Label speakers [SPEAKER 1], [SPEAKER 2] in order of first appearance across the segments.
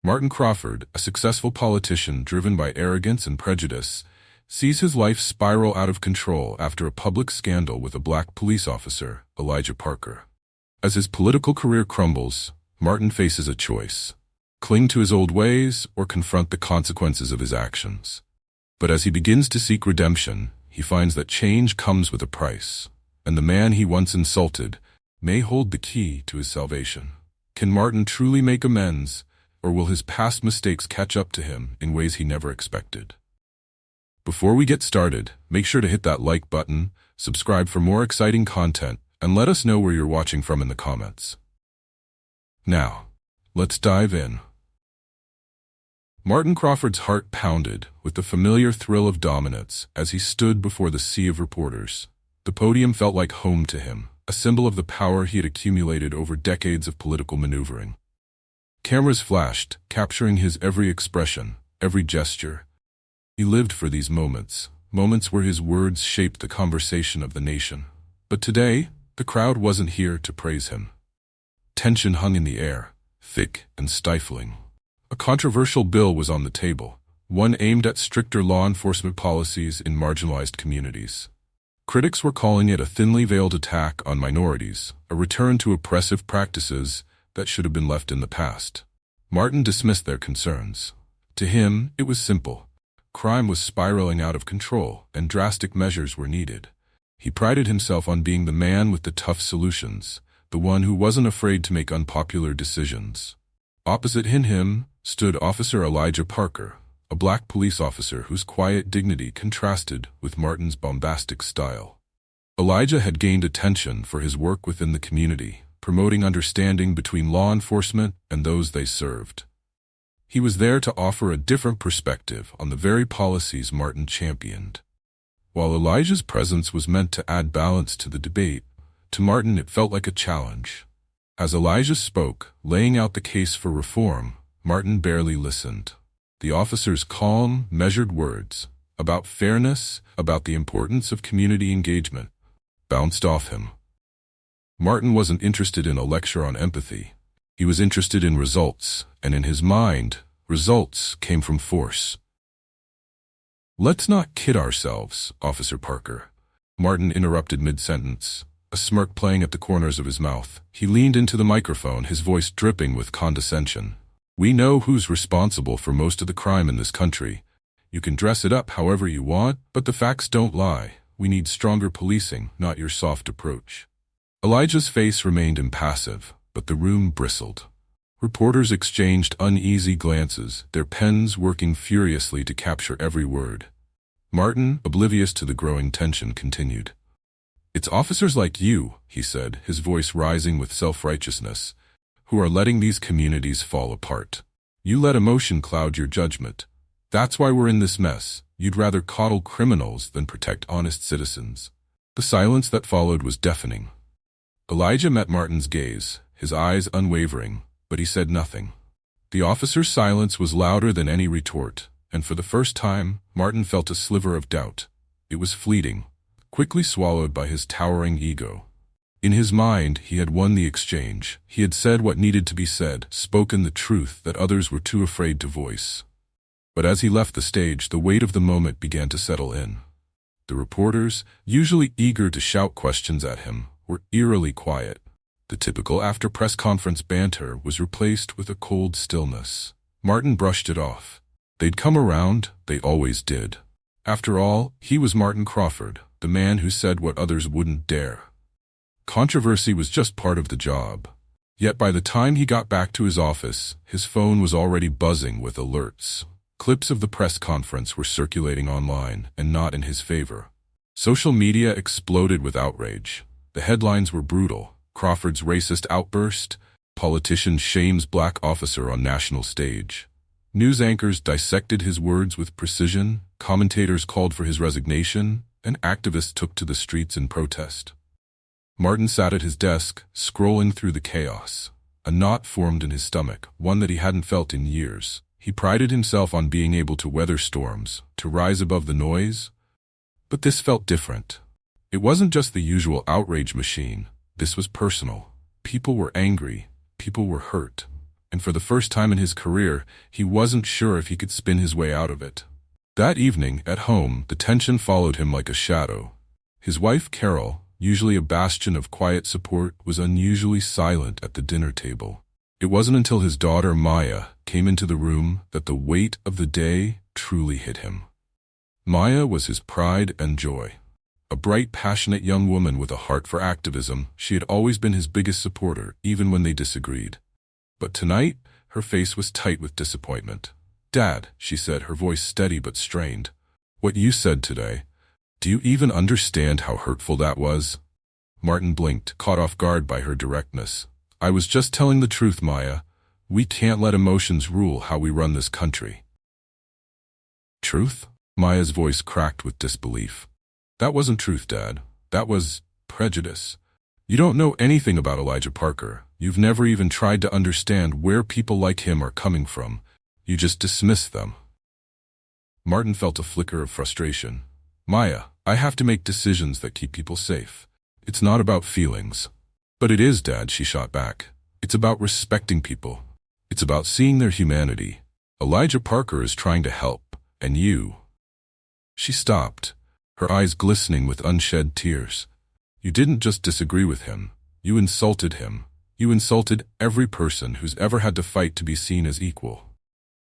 [SPEAKER 1] Martin Crawford, a successful politician driven by arrogance and prejudice, sees his life spiral out of control after a public scandal with a black police officer, Elijah Parker. As his political career crumbles, Martin faces a choice: cling to his old ways or confront the consequences of his actions. But as he begins to seek redemption, he finds that change comes with a price, and the man he once insulted may hold the key to his salvation. Can Martin truly make amends, or will his past mistakes catch up to him in ways he never expected? Before we get started, make sure to hit that like button, subscribe for more exciting content, and let us know where you're watching from in the comments. Now, let's dive in. Martin Crawford's heart pounded with the familiar thrill of dominance as he stood before the sea of reporters. The podium felt like home to him, a symbol of the power he had accumulated over decades of political maneuvering. Cameras flashed, capturing his every expression, every gesture. He lived for these moments where his words shaped the conversation of the nation. But today, the crowd wasn't here to praise him. Tension hung in the air, thick and stifling. A controversial bill was on the table, one aimed at stricter law enforcement policies in marginalized communities. Critics were calling it a thinly veiled attack on minorities, a return to oppressive practices that should have been left in the past. Martin dismissed their concerns. To him, it was simple. Crime was spiraling out of control, and drastic measures were needed. He prided himself on being the man with the tough solutions, the one who wasn't afraid to make unpopular decisions. Opposite him stood Officer Elijah Parker, a black police officer whose quiet dignity contrasted with Martin's bombastic style. Elijah had gained attention for his work within the community, promoting understanding between law enforcement and those they served. He was there to offer a different perspective on the very policies Martin championed. While Elijah's presence was meant to add balance to the debate, to Martin it felt like a challenge. As Elijah spoke, laying out the case for reform, Martin barely listened. The officer's calm, measured words, about fairness, about the importance of community engagement, bounced off him. Martin wasn't interested in a lecture on empathy. He was interested in results, and in his mind, results came from force. "Let's not kid ourselves, Officer Parker," Martin interrupted mid-sentence, a smirk playing at the corners of his mouth. He leaned into the microphone, his voice dripping with condescension. "We know who's responsible for most of the crime in this country. You can dress it up however you want, but the facts don't lie. We need stronger policing, not your soft approach." Elijah's face remained impassive, but the room bristled. Reporters exchanged uneasy glances, their pens working furiously to capture every word. Martin, oblivious to the growing tension, continued. "It's officers like you," he said, his voice rising with self-righteousness, "who are letting these communities fall apart. You let emotion cloud your judgment. That's why we're in this mess. You'd rather coddle criminals than protect honest citizens." The silence that followed was deafening. Elijah met Martin's gaze, his eyes unwavering, but he said nothing. The officer's silence was louder than any retort, and for the first time, Martin felt a sliver of doubt. It was fleeting, quickly swallowed by his towering ego. In his mind, he had won the exchange. He had said what needed to be said, spoken the truth that others were too afraid to voice. But as he left the stage, the weight of the moment began to settle in. The reporters, usually eager to shout questions at him, were eerily quiet. The typical after-press conference banter was replaced with a cold stillness. Martin brushed it off. They'd come around, they always did. After all, he was Martin Crawford, the man who said what others wouldn't dare. Controversy was just part of the job. Yet by the time he got back to his office, his phone was already buzzing with alerts. Clips of the press conference were circulating online, and not in his favor. Social media exploded with outrage. The headlines were brutal. Crawford's racist outburst, politician shames black officer on national stage. News anchors dissected his words with precision, commentators called for his resignation, and activists took to the streets in protest. Martin sat at his desk, scrolling through the chaos. A knot formed in his stomach, one that he hadn't felt in years. He prided himself on being able to weather storms, to rise above the noise. But this felt different. It wasn't just the usual outrage machine. This was personal. People were angry. People were hurt. and for the first time in his career, he wasn't sure if he could spin his way out of it. That evening, at home, the tension followed him like a shadow. His wife, Carol, usually a bastion of quiet support, was unusually silent at the dinner table. It wasn't until his daughter, Maya, came into the room that the weight of the day truly hit him. Maya was his pride and joy. A bright, passionate young woman with a heart for activism, she had always been his biggest supporter, even when they disagreed. But tonight, her face was tight with disappointment. "Dad," she said, her voice steady but strained. "What you said today, do you even understand how hurtful that was?" Martin blinked, caught off guard by her directness. "I was just telling the truth, Maya. We can't let emotions rule how we run this country." "Truth?" Maya's voice cracked with disbelief. "That wasn't truth, Dad. That was prejudice. You don't know anything about Elijah Parker. You've never even tried to understand where people like him are coming from. You just dismiss them." Martin felt a flicker of frustration. "Maya, I have to make decisions that keep people safe. It's not about feelings." "But it is, Dad," she shot back. "It's about respecting people. It's about seeing their humanity. Elijah Parker is trying to help, and you—" She stopped, her eyes glistening with unshed tears. "You didn't just disagree with him. You insulted him. You insulted every person who's ever had to fight to be seen as equal."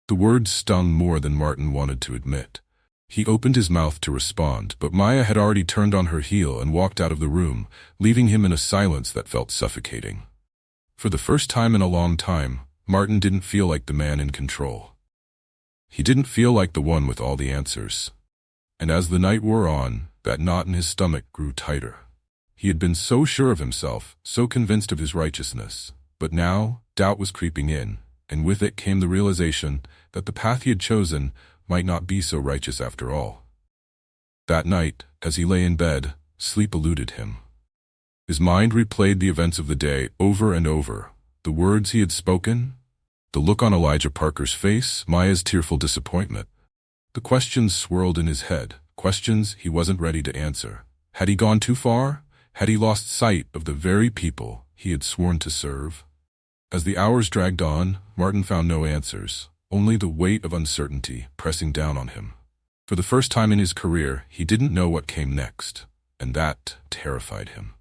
[SPEAKER 1] The words stung more than Martin wanted to admit. He opened his mouth to respond, but Maya had already turned on her heel and walked out of the room, leaving him in a silence that felt suffocating. For the first time in a long time, Martin didn't feel like the man in control. He didn't feel like the one with all the answers. And as the night wore on, that knot in his stomach grew tighter. He had been so sure of himself, so convinced of his righteousness, but now doubt was creeping in, and with it came the realization that the path he had chosen might not be so righteous after all. That night, as he lay in bed, sleep eluded him. His mind replayed the events of the day over and over, the words he had spoken, the look on Elijah Parker's face, Maya's tearful disappointment. The questions swirled in his head, questions he wasn't ready to answer. Had he gone too far? Had he lost sight of the very people he had sworn to serve? As the hours dragged on, Martin found no answers, only the weight of uncertainty pressing down on him. For the first time in his career, he didn't know what came next, and that terrified him.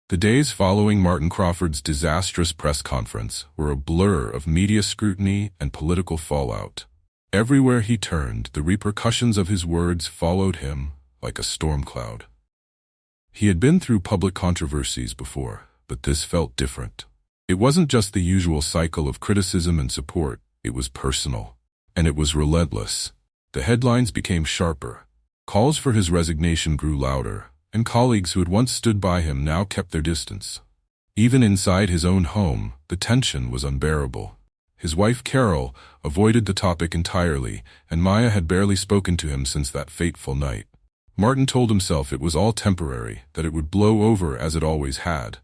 [SPEAKER 1] The days following Martin Crawford's disastrous press conference were a blur of media scrutiny and political fallout. Everywhere he turned, the repercussions of his words followed him like a storm cloud. He had been through public controversies before, but this felt different. It wasn't just the usual cycle of criticism and support, it was personal. And it was relentless. The headlines became sharper. Calls for his resignation grew louder, and colleagues who had once stood by him now kept their distance. Even inside his own home, the tension was unbearable. His wife, Carol, avoided the topic entirely, and Maya had barely spoken to him since that fateful night. Martin told himself it was all temporary, that it would blow over as it always had.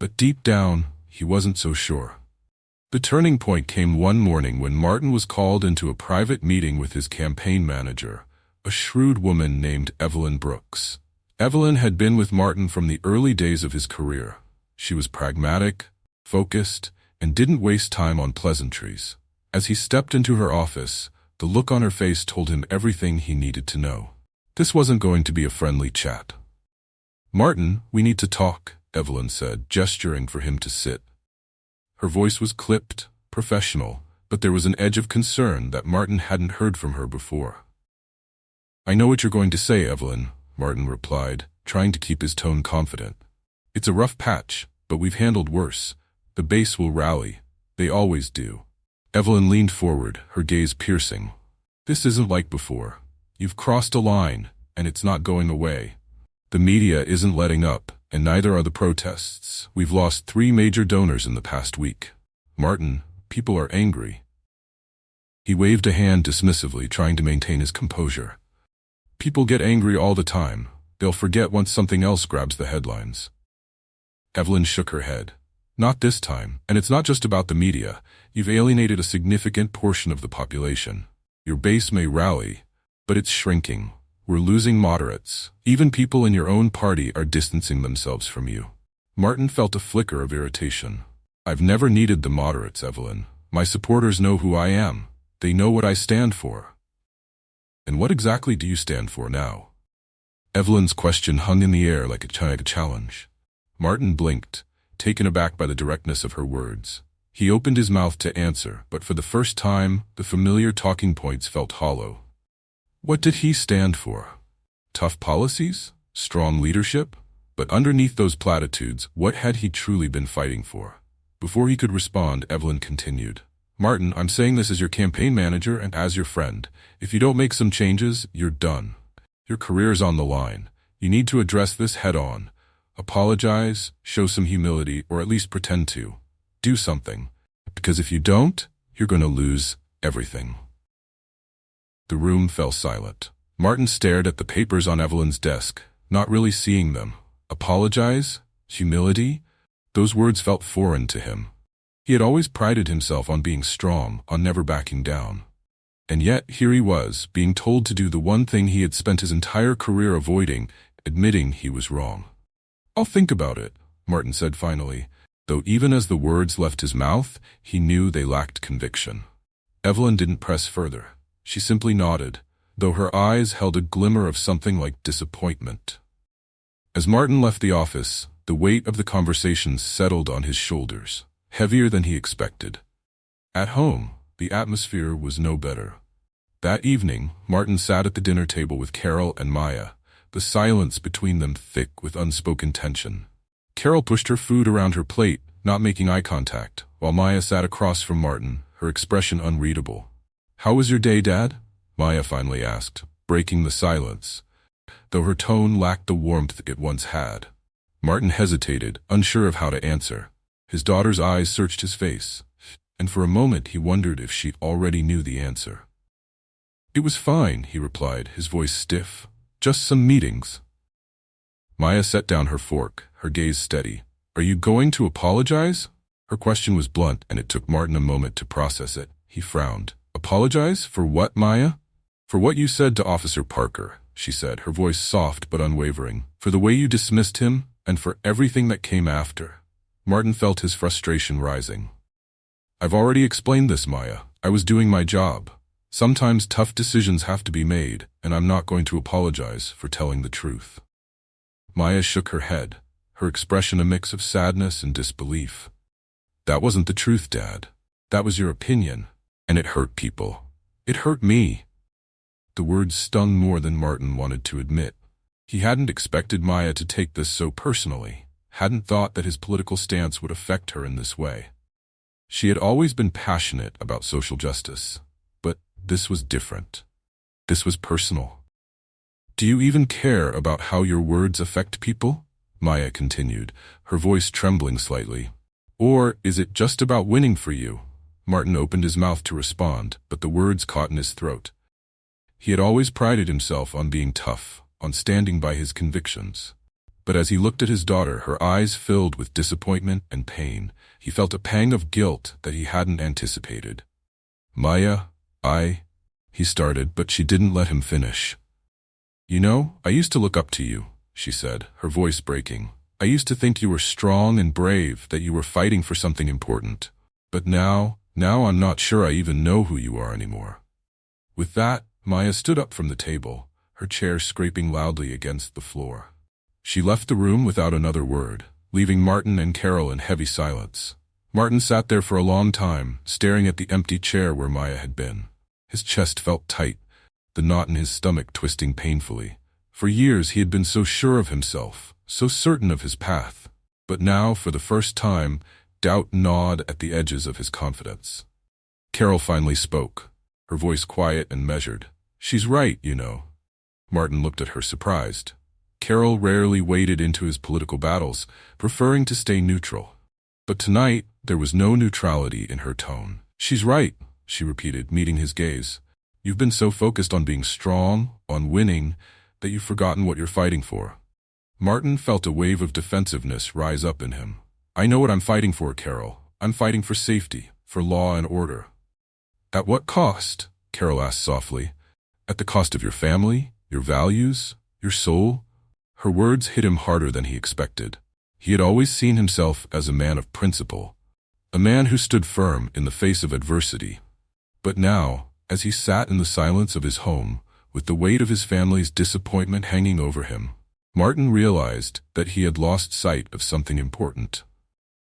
[SPEAKER 1] But deep down, he wasn't so sure. The turning point came one morning when Martin was called into a private meeting with his campaign manager, a shrewd woman named Evelyn Brooks. Evelyn had been with Martin from the early days of his career. She was pragmatic, focused, and didn't waste time on pleasantries. As he stepped into her office, the look on her face told him everything he needed to know. This wasn't going to be a friendly chat. "Martin, we need to talk," Evelyn said, gesturing for him to sit. Her voice was clipped, professional, but there was an edge of concern that Martin hadn't heard from her before. "I know what you're going to say, Evelyn," Martin replied, trying to keep his tone confident. "It's a rough patch, but we've handled worse. The base will rally. They always do." Evelyn leaned forward, her gaze piercing. "This isn't like before. You've crossed a line, and it's not going away. The media isn't letting up, and neither are the protests. We've lost 3 major donors in the past week. Martin, people are angry." He waved a hand dismissively, trying to maintain his composure. "People get angry all the time. They'll forget once something else grabs the headlines." Evelyn shook her head. "Not this time, and it's not just about the media. You've alienated a significant portion of the population. Your base may rally, but it's shrinking. We're losing moderates. Even people in your own party are distancing themselves from you." Martin felt a flicker of irritation. "I've never needed the moderates, Evelyn. My supporters know who I am. They know what I stand for. And what exactly do you stand for now? Evelyn's question hung in the air like a challenge. Martin blinked, taken aback by the directness of her words. He opened his mouth to answer, but for the first time, the familiar talking points felt hollow. What did he stand for? Tough policies? Strong leadership? But underneath those platitudes, what had he truly been fighting for? Before he could respond, Evelyn continued. Martin, I'm saying this as your campaign manager and as your friend. If you don't make some changes, you're done. Your career's on the line. You need to address this head-on. Apologize, show some humility, or at least pretend to. Do something. Because if you don't, you're going to lose everything. The room fell silent. Martin stared at the papers on Evelyn's desk, not really seeing them. Apologize? Humility? Those words felt foreign to him. He had always prided himself on being strong, on never backing down. And yet, here he was, being told to do the one thing he had spent his entire career avoiding, admitting he was wrong. I'll think about it, Martin said finally, though even as the words left his mouth, he knew they lacked conviction. Evelyn didn't press further. She simply nodded, though her eyes held a glimmer of something like disappointment. As Martin left the office, the weight of the conversation settled on his shoulders, heavier than he expected. At home, the atmosphere was no better. That evening, Martin sat at the dinner table with Carol and Maya, the silence between them thick with unspoken tension. Carol pushed her food around her plate, not making eye contact, while Maya sat across from Martin, her expression unreadable. How was your day, Dad? Maya finally asked, breaking the silence, though her tone lacked the warmth it once had. Martin hesitated, unsure of how to answer. His daughter's eyes searched his face, and for a moment he wondered if she already knew the answer. It was fine, he replied, his voice stiff. Just some meetings. Maya set down her fork, her gaze steady. Are you going to apologize? Her question was blunt, and it took Martin a moment to process it. He frowned. Apologize? For what, Maya? For what you said to Officer Parker, she said, her voice soft but unwavering. For the way you dismissed him, and for everything that came after. Martin felt his frustration rising. I've already explained this, Maya. I was doing my job. Sometimes tough decisions have to be made, and I'm not going to apologize for telling the truth. Maya shook her head, her expression a mix of sadness and disbelief. That wasn't the truth, Dad. That was your opinion, and it hurt people. It hurt me. The words stung more than Martin wanted to admit. He hadn't expected Maya to take this so personally, hadn't thought that his political stance would affect her in this way. She had always been passionate about social justice, but this was different. This was personal. Do you even care about how your words affect people? Maya continued, her voice trembling slightly. Or is it just about winning for you? Martin opened his mouth to respond, but the words caught in his throat. He had always prided himself on being tough, on standing by his convictions. But as he looked at his daughter, her eyes filled with disappointment and pain, he felt a pang of guilt that he hadn't anticipated. Maya, he started, but she didn't let him finish. You know, I used to look up to you, she said, her voice breaking. I used to think you were strong and brave, that you were fighting for something important. But now I'm not sure I even know who you are anymore. With that, Maya stood up from the table, her chair scraping loudly against the floor. She left the room without another word, leaving Martin and Carol in heavy silence. Martin sat there for a long time, staring at the empty chair where Maya had been. His chest felt tight, the knot in his stomach twisting painfully. For years he had been so sure of himself, so certain of his path. But now, for the first time, doubt gnawed at the edges of his confidence. Carol finally spoke, her voice quiet and measured. She's right, you know. Martin looked at her surprised. Carol rarely waded into his political battles, preferring to stay neutral. But tonight, there was no neutrality in her tone. She's right, she repeated, meeting his gaze. You've been so focused on being strong, on winning, that you've forgotten what you're fighting for. Martin felt a wave of defensiveness rise up in him. I know what I'm fighting for, Carol. I'm fighting for safety, for law and order. At what cost? Carol asked softly. At the cost of your family, your values, your soul? Her words hit him harder than he expected. He had always seen himself as a man of principle, a man who stood firm in the face of adversity. But now, as he sat in the silence of his home, with the weight of his family's disappointment hanging over him, Martin realized that he had lost sight of something important.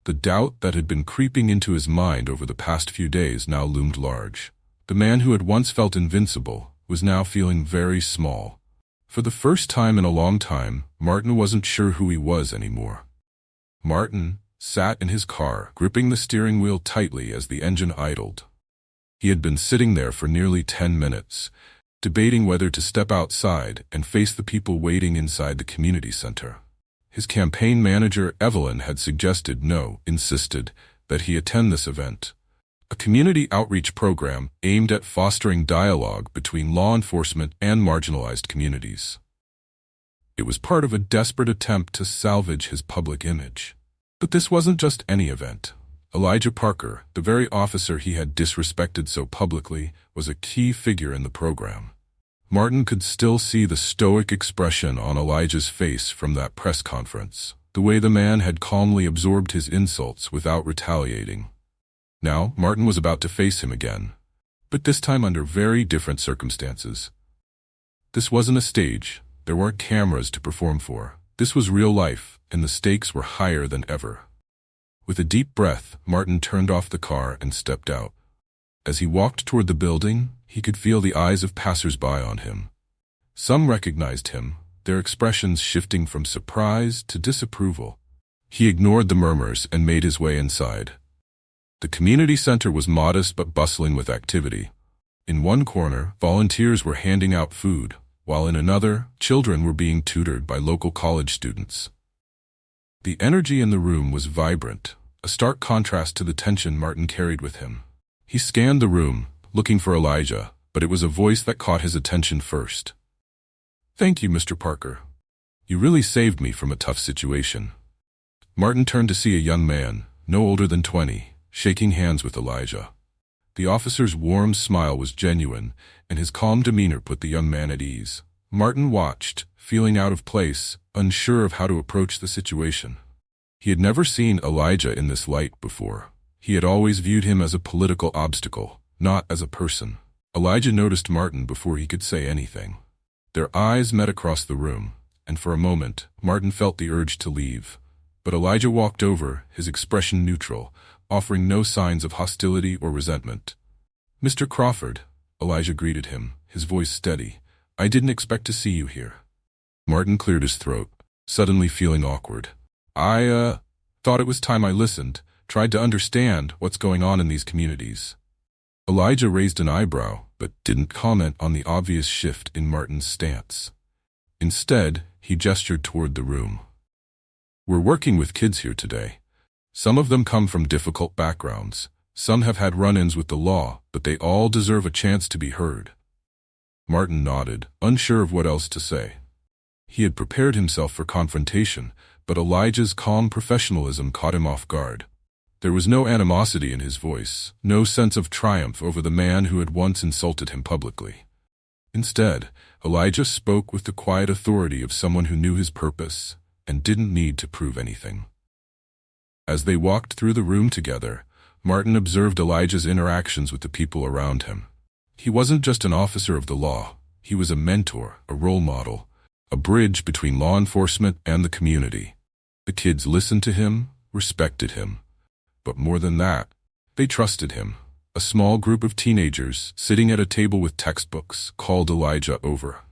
[SPEAKER 1] The doubt that had been creeping into his mind over the past few days now loomed large. The man who had once felt invincible was now feeling very small. For the first time in a long time, Martin wasn't sure who he was anymore. Martin sat in his car, gripping the steering wheel tightly as the engine idled. He had been sitting there for nearly 10 minutes, debating whether to step outside and face the people waiting inside the community center. His campaign manager, Evelyn, had insisted that he attend this event, a community outreach program aimed at fostering dialogue between law enforcement and marginalized communities. It was part of a desperate attempt to salvage his public image. But this wasn't just any event. Elijah Parker, the very officer he had disrespected so publicly, was a key figure in the program. Martin could still see the stoic expression on Elijah's face from that press conference, the way the man had calmly absorbed his insults without retaliating. Now, Martin was about to face him again, but this time under very different circumstances. This wasn't a stage. There weren't cameras to perform for. This was real life, and the stakes were higher than ever. With a deep breath, Martin turned off the car and stepped out. As he walked toward the building, he could feel the eyes of passers-by on him. Some recognized him, their expressions shifting from surprise to disapproval. He ignored the murmurs and made his way inside. The community center was modest but bustling with activity. In one corner, volunteers were handing out food, while in another, children were being tutored by local college students. The energy in the room was vibrant, a stark contrast to the tension Martin carried with him. He scanned the room, looking for Elijah, but it was a voice that caught his attention first. "Thank you, Mr. Parker. You really saved me from a tough situation." Martin turned to see a young man, no older than 20, shaking hands with Elijah. The officer's warm smile was genuine, and his calm demeanor put the young man at ease. Martin watched, feeling out of place, unsure of how to approach the situation. He had never seen Elijah in this light before. He had always viewed him as a political obstacle, not as a person. Elijah noticed Martin before he could say anything. Their eyes met across the room, and for a moment, Martin felt the urge to leave. But Elijah walked over, his expression neutral, offering no signs of hostility or resentment. "Mr. Crawford," Elijah greeted him, his voice steady. "I didn't expect to see you here." Martin cleared his throat, suddenly feeling awkward. I thought it was time I listened, tried to understand what's going on in these communities." Elijah raised an eyebrow, but didn't comment on the obvious shift in Martin's stance. Instead, he gestured toward the room. "We're working with kids here today. Some of them come from difficult backgrounds. Some have had run-ins with the law, but they all deserve a chance to be heard." Martin nodded, unsure of what else to say. He had prepared himself for confrontation, but Elijah's calm professionalism caught him off guard. There was no animosity in his voice, no sense of triumph over the man who had once insulted him publicly. Instead, Elijah spoke with the quiet authority of someone who knew his purpose and didn't need to prove anything. As they walked through the room together, Martin observed Elijah's interactions with the people around him. He wasn't just an officer of the law. He was a mentor, a role model, a bridge between law enforcement and the community. The kids listened to him, respected him. But more than that, they trusted him. A small group of teenagers, sitting at a table with textbooks, called Elijah over.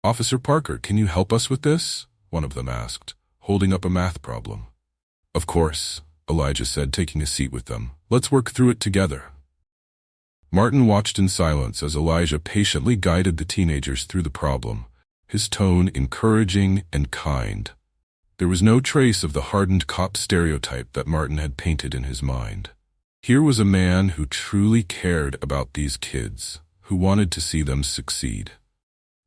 [SPEAKER 1] "Officer Parker, can you help us with this?" one of them asked, holding up a math problem. "Of course," Elijah said, taking a seat with them. "Let's work through it together." Martin watched in silence as Elijah patiently guided the teenagers through the problem, his tone encouraging and kind. There was no trace of the hardened cop stereotype that Martin had painted in his mind. Here was a man who truly cared about these kids, who wanted to see them succeed.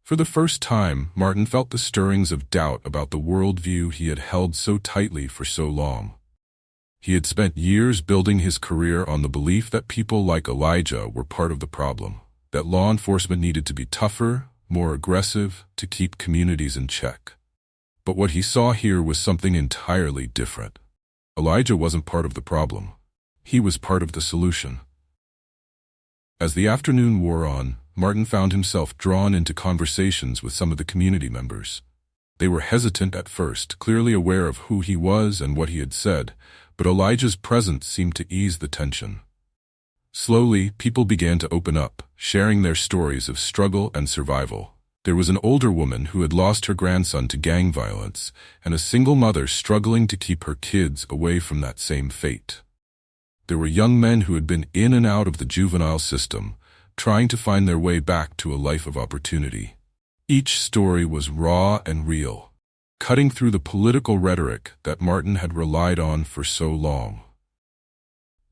[SPEAKER 1] For the first time, Martin felt the stirrings of doubt about the worldview he had held so tightly for so long. He had spent years building his career on the belief that people like Elijah were part of the problem, that law enforcement needed to be tougher, more aggressive, to keep communities in check. But what he saw here was something entirely different. Elijah wasn't part of the problem. He was part of the solution. As the afternoon wore on, Martin found himself drawn into conversations with some of the community members. They were hesitant at first, clearly aware of who he was and what he had said, but Elijah's presence seemed to ease the tension. Slowly, people began to open up, sharing their stories of struggle and survival. There was an older woman who had lost her grandson to gang violence, and a single mother struggling to keep her kids away from that same fate. There were young men who had been in and out of the juvenile system, trying to find their way back to a life of opportunity. Each story was raw and real, cutting through the political rhetoric that Martin had relied on for so long.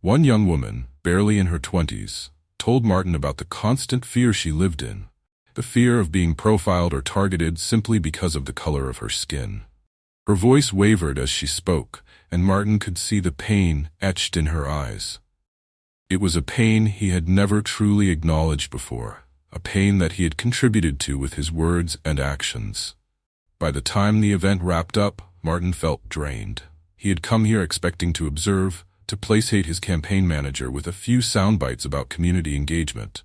[SPEAKER 1] One young woman, barely in her 20s, told Martin about the constant fear she lived in, the fear of being profiled or targeted simply because of the color of her skin. Her voice wavered as she spoke, and Martin could see the pain etched in her eyes. It was a pain he had never truly acknowledged before, a pain that he had contributed to with his words and actions. By the time the event wrapped up, Martin felt drained. He had come here expecting to observe, to placate his campaign manager with a few sound bites about community engagement.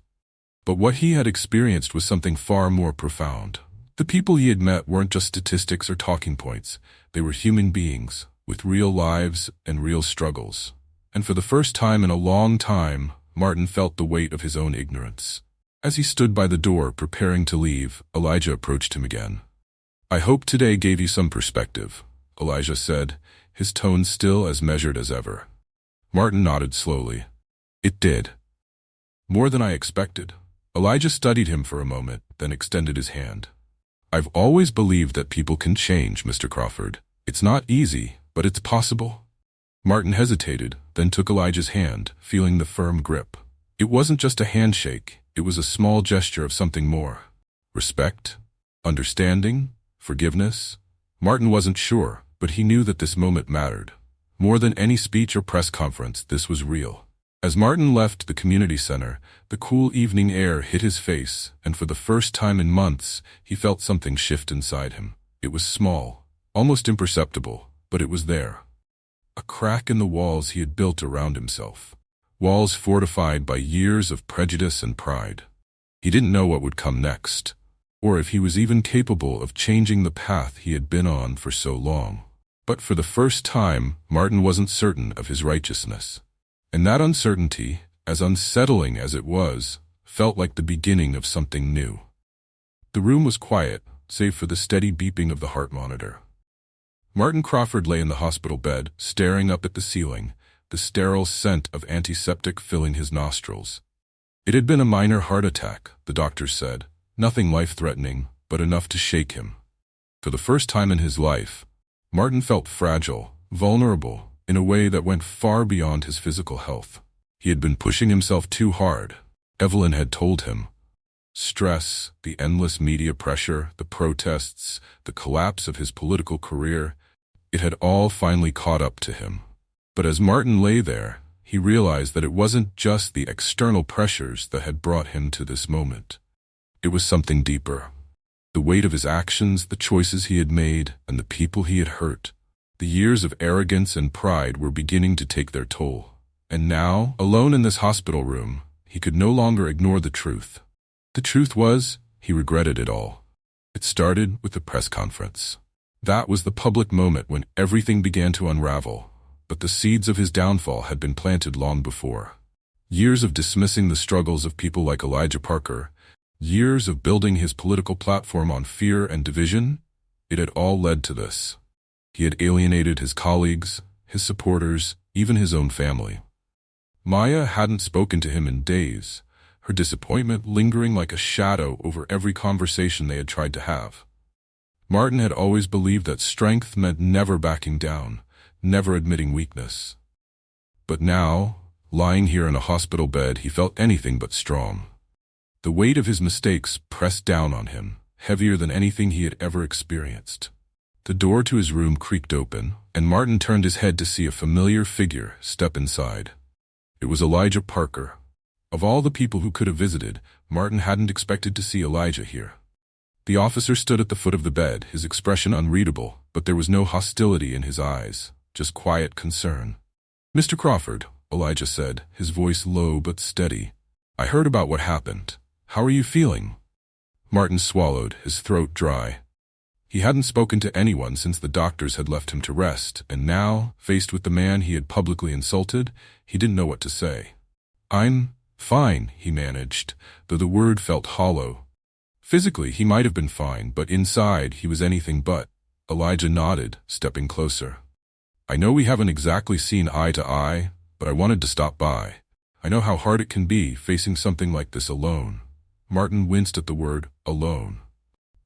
[SPEAKER 1] But what he had experienced was something far more profound. The people he had met weren't just statistics or talking points. They were human beings, with real lives and real struggles. And for the first time in a long time, Martin felt the weight of his own ignorance. As he stood by the door preparing to leave, Elijah approached him again. "I hope today gave you some perspective," Elijah said, his tone still as measured as ever. Martin nodded slowly. "It did. More than I expected." Elijah studied him for a moment, then extended his hand. "I've always believed that people can change, Mr. Crawford. It's not easy, but it's possible." Martin hesitated, then took Elijah's hand, feeling the firm grip. It wasn't just a handshake, it was a small gesture of something more. Respect? Understanding? Forgiveness? Martin wasn't sure, but he knew that this moment mattered. More than any speech or press conference, this was real. As Martin left the community center, the cool evening air hit his face, and for the first time in months, he felt something shift inside him. It was small, almost imperceptible, but it was there. A crack in the walls he had built around himself. Walls fortified by years of prejudice and pride. He didn't know what would come next, or if he was even capable of changing the path he had been on for so long. But for the first time, Martin wasn't certain of his righteousness. And that uncertainty, as unsettling as it was, felt like the beginning of something new. The room was quiet, save for the steady beeping of the heart monitor. Martin Crawford lay in the hospital bed, staring up at the ceiling, the sterile scent of antiseptic filling his nostrils. It had been a minor heart attack, the doctors said, nothing life-threatening, but enough to shake him. For the first time in his life, Martin felt fragile, vulnerable, in a way that went far beyond his physical health. He had been pushing himself too hard, Evelyn had told him. Stress, the endless media pressure, the protests, the collapse of his political career, it had all finally caught up to him. But as Martin lay there, he realized that it wasn't just the external pressures that had brought him to this moment. It was something deeper. The weight of his actions, the choices he had made, and the people he had hurt. The years of arrogance and pride were beginning to take their toll. And now, alone in this hospital room, he could no longer ignore the truth. The truth was, he regretted it all. It started with the press conference. That was the public moment when everything began to unravel, but the seeds of his downfall had been planted long before. Years of dismissing the struggles of people like Elijah Parker, years of building his political platform on fear and division, it had all led to this. He had alienated his colleagues, his supporters, even his own family. Maya hadn't spoken to him in days, her disappointment lingering like a shadow over every conversation they had tried to have. Martin had always believed that strength meant never backing down, never admitting weakness. But now, lying here in a hospital bed, he felt anything but strong. The weight of his mistakes pressed down on him, heavier than anything he had ever experienced. The door to his room creaked open, and Martin turned his head to see a familiar figure step inside. It was Elijah Parker. Of all the people who could have visited, Martin hadn't expected to see Elijah here. The officer stood at the foot of the bed, his expression unreadable, but there was no hostility in his eyes, just quiet concern. "Mr. Crawford," Elijah said, his voice low but steady. "I heard about what happened. How are you feeling?" Martin swallowed, his throat dry. He hadn't spoken to anyone since the doctors had left him to rest, and now, faced with the man he had publicly insulted, he didn't know what to say. "I'm fine," he managed, though the word felt hollow. Physically, he might have been fine, but inside, he was anything but. Elijah nodded, stepping closer. "I know we haven't exactly seen eye to eye, but I wanted to stop by. I know how hard it can be facing something like this alone." Martin winced at the word, alone.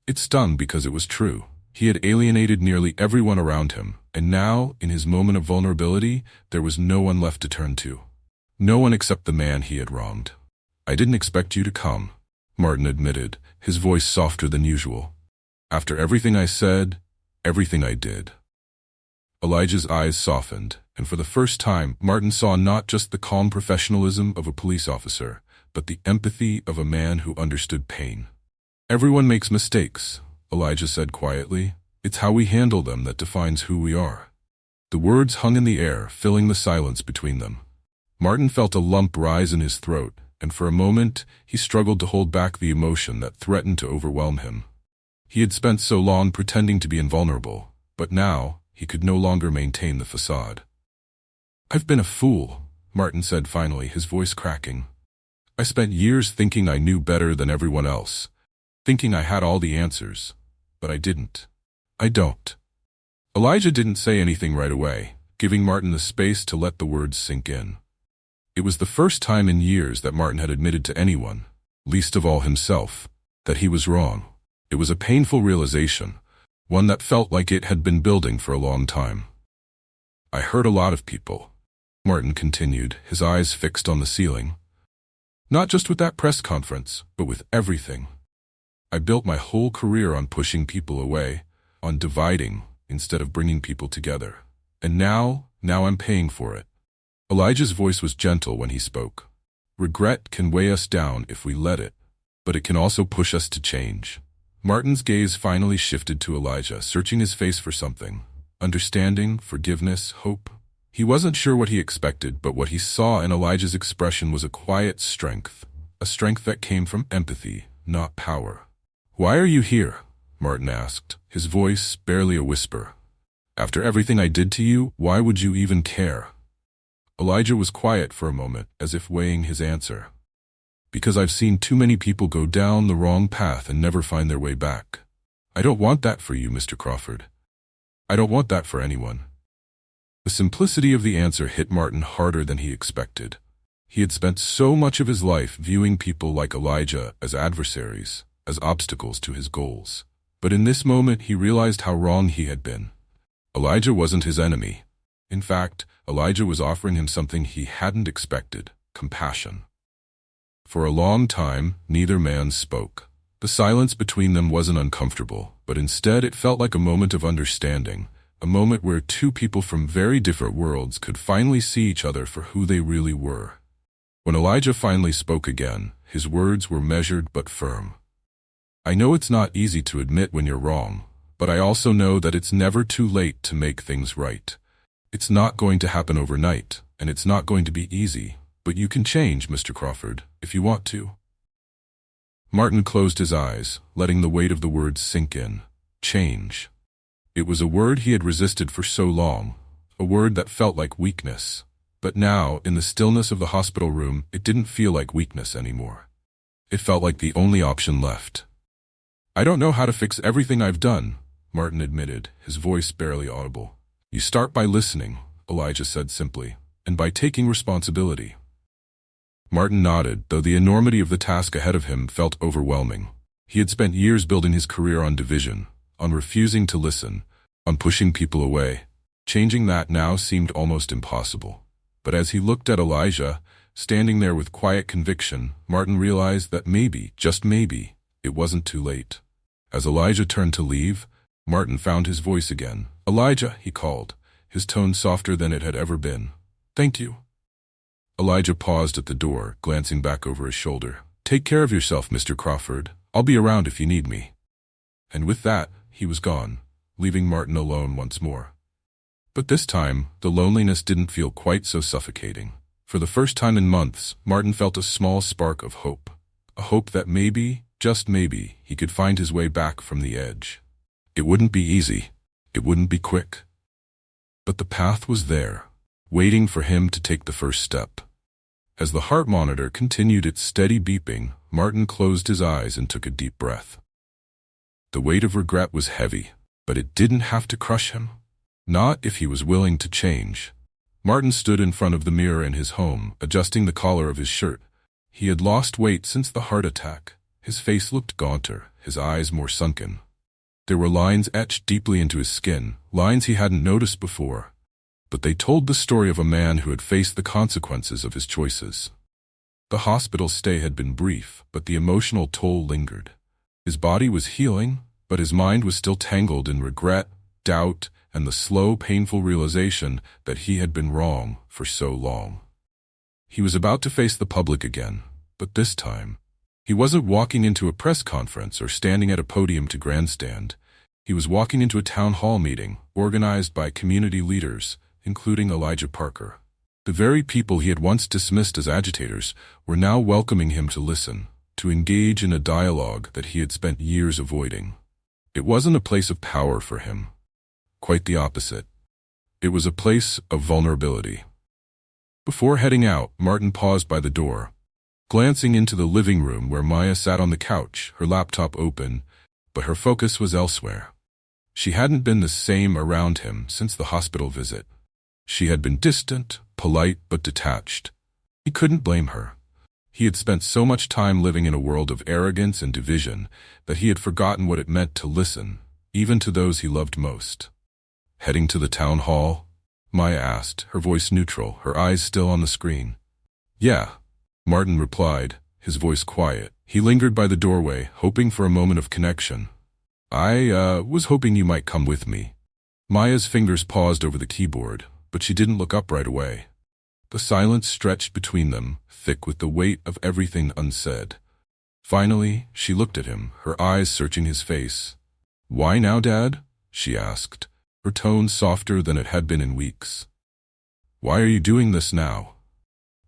[SPEAKER 1] It stung because it was true. He had alienated nearly everyone around him, and now, in his moment of vulnerability, there was no one left to turn to. No one except the man he had wronged. "I didn't expect you to come," Martin admitted, his voice softer than usual. "After everything I said, everything I did." Elijah's eyes softened, and for the first time, Martin saw not just the calm professionalism of a police officer, but the empathy of a man who understood pain. "Everyone makes mistakes," Elijah said quietly. "It's how we handle them that defines who we are." The words hung in the air, filling the silence between them. Martin felt a lump rise in his throat, and for a moment, he struggled to hold back the emotion that threatened to overwhelm him. He had spent so long pretending to be invulnerable, but now, he could no longer maintain the facade. "I've been a fool," Martin said finally, his voice cracking. "I spent years thinking I knew better than everyone else, thinking I had all the answers, but I didn't. I don't." Elijah didn't say anything right away, giving Martin the space to let the words sink in. It was the first time in years that Martin had admitted to anyone, least of all himself, that he was wrong. It was a painful realization, one that felt like it had been building for a long time. "I hurt a lot of people," Martin continued, his eyes fixed on the ceiling. "Not just with that press conference, but with everything. I built my whole career on pushing people away, on dividing instead of bringing people together. And now I'm paying for it." Elijah's voice was gentle when he spoke. "Regret can weigh us down if we let it, but it can also push us to change." Martin's gaze finally shifted to Elijah, searching his face for something. Understanding, forgiveness, hope. He wasn't sure what he expected, but what he saw in Elijah's expression was a quiet strength, a strength that came from empathy, not power. "Why are you here?" Martin asked, his voice barely a whisper. "After everything I did to you, why would you even care?" Elijah was quiet for a moment, as if weighing his answer. "Because I've seen too many people go down the wrong path and never find their way back. I don't want that for you, Mr. Crawford. I don't want that for anyone." The simplicity of the answer hit Martin harder than he expected. He had spent so much of his life viewing people like Elijah as adversaries, as obstacles to his goals. But in this moment he realized how wrong he had been. Elijah wasn't his enemy. In fact, Elijah was offering him something he hadn't expected: compassion. For a long time, neither man spoke. The silence between them wasn't uncomfortable, but instead it felt like a moment of understanding, a moment where two people from very different worlds could finally see each other for who they really were. When Elijah finally spoke again, his words were measured but firm. "I know it's not easy to admit when you're wrong, but I also know that it's never too late to make things right. It's not going to happen overnight, and it's not going to be easy, but you can change, Mr. Crawford, if you want to." Martin closed his eyes, letting the weight of the words sink in. Change. It was a word he had resisted for so long, a word that felt like weakness. But now, in the stillness of the hospital room, it didn't feel like weakness anymore. It felt like the only option left. "I don't know how to fix everything I've done," Martin admitted, his voice barely audible. "You start by listening," Elijah said simply, "and by taking responsibility." Martin nodded, though the enormity of the task ahead of him felt overwhelming. He had spent years building his career on division, on refusing to listen, on pushing people away. Changing that now seemed almost impossible. But as he looked at Elijah, standing there with quiet conviction, Martin realized that maybe, just maybe, it wasn't too late. As Elijah turned to leave, Martin found his voice again. "Elijah," he called, his tone softer than it had ever been. "Thank you." Elijah paused at the door, glancing back over his shoulder. "Take care of yourself, Mr. Crawford. I'll be around if you need me." And with that, he was gone, leaving Martin alone once more. But this time, the loneliness didn't feel quite so suffocating. For the first time in months, Martin felt a small spark of hope. A hope that maybe, just maybe, he could find his way back from the edge. It wouldn't be easy. It wouldn't be quick. But the path was there, waiting for him to take the first step. As the heart monitor continued its steady beeping, Martin closed his eyes and took a deep breath. The weight of regret was heavy, but it didn't have to crush him. Not if he was willing to change. Martin stood in front of the mirror in his home, adjusting the collar of his shirt. He had lost weight since the heart attack. His face looked gaunter, his eyes more sunken. There were lines etched deeply into his skin, lines he hadn't noticed before. But they told the story of a man who had faced the consequences of his choices. The hospital stay had been brief, but the emotional toll lingered. His body was healing, but his mind was still tangled in regret, doubt, and the slow, painful realization that he had been wrong for so long. He was about to face the public again, but this time, he wasn't walking into a press conference or standing at a podium to grandstand. He was walking into a town hall meeting organized by community leaders, including Elijah Parker. The very people he had once dismissed as agitators were now welcoming him to listen, to engage in a dialogue that he had spent years avoiding. It wasn't a place of power for him. Quite the opposite. It was a place of vulnerability. Before heading out, Martin paused by the door, glancing into the living room where Maya sat on the couch, her laptop open, but her focus was elsewhere. She hadn't been the same around him since the hospital visit. She had been distant, polite, but detached. He couldn't blame her. He had spent so much time living in a world of arrogance and division that he had forgotten what it meant to listen, even to those he loved most. Heading to the town hall? Maya asked, her voice neutral, her eyes still on the screen. Yeah, Martin replied, his voice quiet. He lingered by the doorway, hoping for a moment of connection. I was hoping you might come with me. Maya's fingers paused over the keyboard, but she didn't look up right away. The silence stretched between them, thick with the weight of everything unsaid. Finally, she looked at him, her eyes searching his face. Why now, Dad? She asked, her tone softer than it had been in weeks. Why are you doing this now?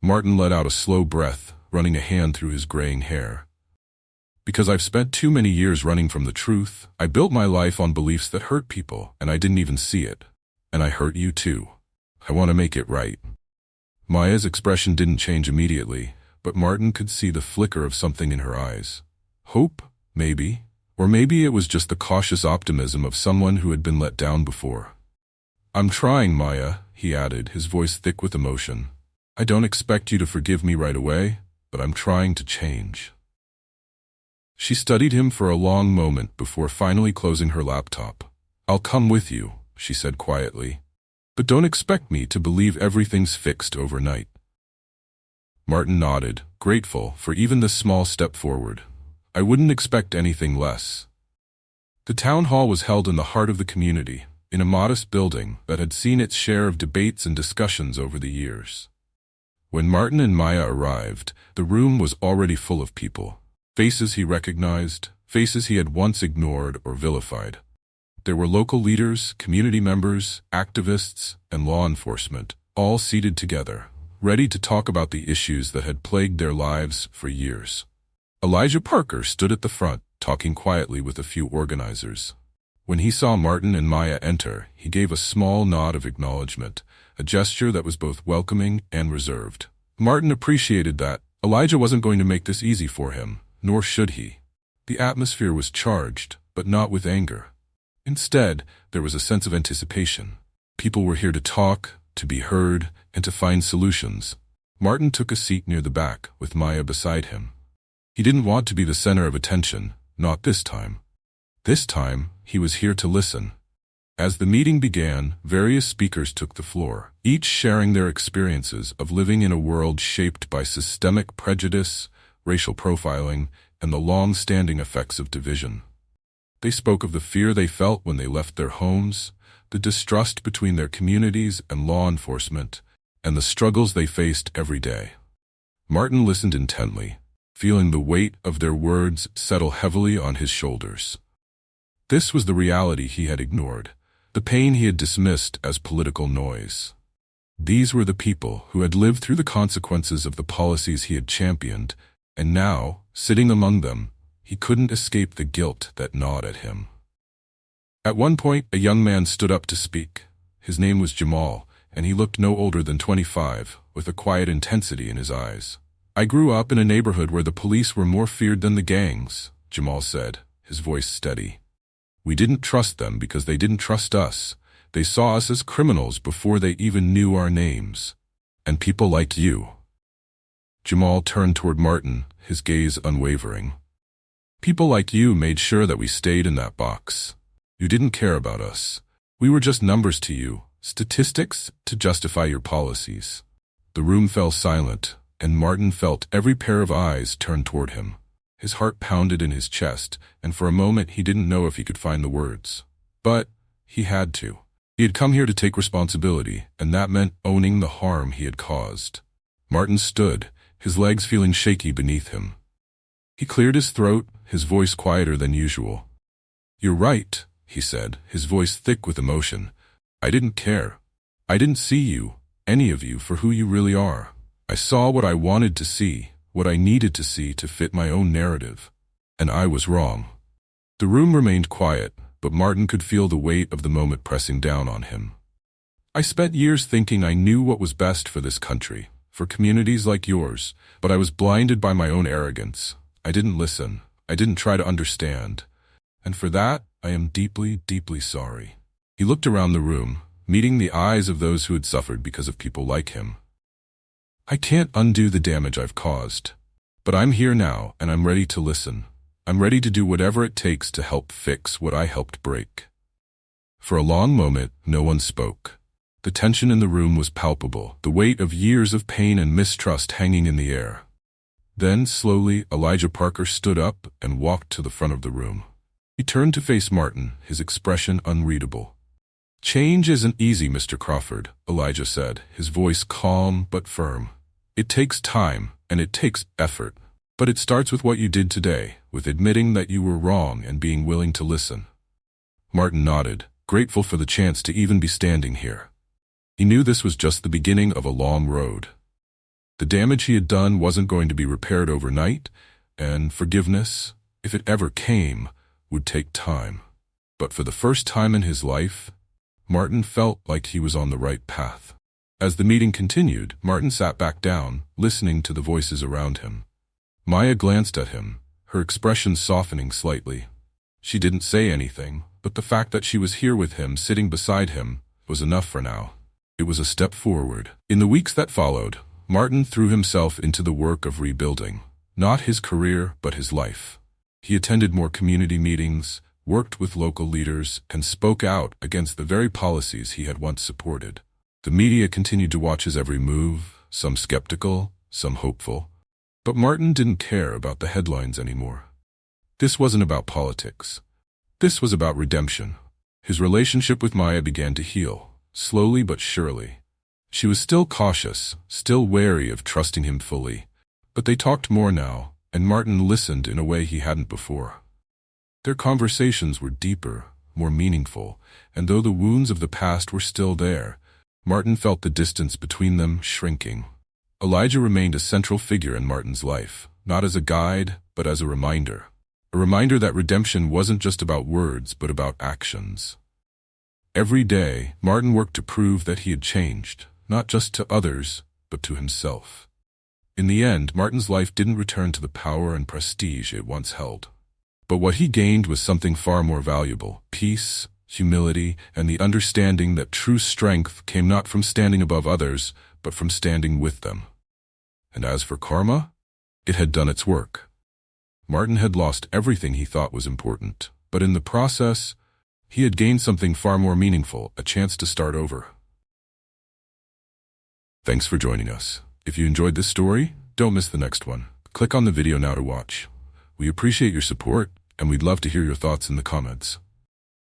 [SPEAKER 1] Martin let out a slow breath, running a hand through his graying hair. Because I've spent too many years running from the truth. I built my life on beliefs that hurt people, and I didn't even see it. And I hurt you too. I want to make it right. Maya's expression didn't change immediately, but Martin could see the flicker of something in her eyes. Hope, maybe. Or maybe it was just the cautious optimism of someone who had been let down before. I'm trying, Maya, he added, his voice thick with emotion. I don't expect you to forgive me right away, but I'm trying to change. She studied him for a long moment before finally closing her laptop. I'll come with you, she said quietly. But don't expect me to believe everything's fixed overnight. Martin nodded, grateful for even this small step forward. I wouldn't expect anything less. The town hall was held in the heart of the community, in a modest building that had seen its share of debates and discussions over the years. When Martin and Maya arrived, the room was already full of people. Faces he recognized, faces he had once ignored or vilified. There were local leaders, community members, activists, and law enforcement, all seated together, ready to talk about the issues that had plagued their lives for years. Elijah Parker stood at the front, talking quietly with a few organizers. When he saw Martin and Maya enter, he gave a small nod of acknowledgement, a gesture that was both welcoming and reserved. Martin appreciated that. Elijah wasn't going to make this easy for him, nor should he. The atmosphere was charged, but not with anger. Instead, there was a sense of anticipation. People were here to talk, to be heard, and to find solutions. Martin took a seat near the back, with Maya beside him. He didn't want to be the center of attention, not this time. This time, he was here to listen. As the meeting began, various speakers took the floor, each sharing their experiences of living in a world shaped by systemic prejudice, racial profiling, and the long-standing effects of division. They spoke of the fear they felt when they left their homes, the distrust between their communities and law enforcement, and the struggles they faced every day. Martin listened intently, feeling the weight of their words settle heavily on his shoulders. This was the reality he had ignored, the pain he had dismissed as political noise. These were the people who had lived through the consequences of the policies he had championed, and now, sitting among them, he couldn't escape the guilt that gnawed at him. At one point, a young man stood up to speak. His name was Jamal, and he looked no older than 25, with a quiet intensity in his eyes. "I grew up in a neighborhood where the police were more feared than the gangs," Jamal said, his voice steady. "We didn't trust them because they didn't trust us. They saw us as criminals before they even knew our names. And people like you." Jamal turned toward Martin, his gaze unwavering. "People like you made sure that we stayed in that box. You didn't care about us. We were just numbers to you, statistics to justify your policies." The room fell silent, and Martin felt every pair of eyes turn toward him. His heart pounded in his chest, and for a moment he didn't know if he could find the words. But he had to. He had come here to take responsibility, and that meant owning the harm he had caused. Martin stood, his legs feeling shaky beneath him. He cleared his throat, his voice quieter than usual. "You're right," he said, his voice thick with emotion. "I didn't care. I didn't see you, any of you, for who you really are. I saw what I wanted to see, what I needed to see to fit my own narrative. And I was wrong." The room remained quiet, but Martin could feel the weight of the moment pressing down on him. "I spent years thinking I knew what was best for this country, for communities like yours, but I was blinded by my own arrogance. I didn't listen. I didn't try to understand. And for that, I am deeply, deeply sorry." He looked around the room, meeting the eyes of those who had suffered because of people like him. "I can't undo the damage I've caused. But I'm here now, and I'm ready to listen. I'm ready to do whatever it takes to help fix what I helped break." For a long moment, no one spoke. The tension in the room was palpable, the weight of years of pain and mistrust hanging in the air. Then, slowly, Elijah Parker stood up and walked to the front of the room. He turned to face Martin, his expression unreadable. "Change isn't easy, Mr. Crawford," Elijah said, his voice calm but firm. "It takes time, and it takes effort. But it starts with what you did today, with admitting that you were wrong and being willing to listen." Martin nodded, grateful for the chance to even be standing here. He knew this was just the beginning of a long road. The damage he had done wasn't going to be repaired overnight, and forgiveness, if it ever came, would take time. But for the first time in his life, Martin felt like he was on the right path. As the meeting continued, Martin sat back down, listening to the voices around him. Maya glanced at him, her expression softening slightly. She didn't say anything, but the fact that she was here with him, sitting beside him, was enough for now. It was a step forward. In the weeks that followed, Martin threw himself into the work of rebuilding, not his career, but his life. He attended more community meetings, worked with local leaders, and spoke out against the very policies he had once supported. The media continued to watch his every move, some skeptical, some hopeful. But Martin didn't care about the headlines anymore. This wasn't about politics. This was about redemption. His relationship with Maya began to heal, slowly but surely. She was still cautious, still wary of trusting him fully, but they talked more now, and Martin listened in a way he hadn't before. Their conversations were deeper, more meaningful, and though the wounds of the past were still there, Martin felt the distance between them shrinking. Elijah remained a central figure in Martin's life, not as a guide, but as a reminder. A reminder that redemption wasn't just about words, but about actions. Every day, Martin worked to prove that he had changed, not just to others, but to himself. In the end, Martin's life didn't return to the power and prestige it once held. But what he gained was something far more valuable: peace, humility, and the understanding that true strength came not from standing above others, but from standing with them. And as for karma, it had done its work. Martin had lost everything he thought was important, but in the process, he had gained something far more meaningful, a chance to start over. Thanks for joining us. If you enjoyed this story, don't miss the next one. Click on the video now to watch. We appreciate your support, and we'd love to hear your thoughts in the comments.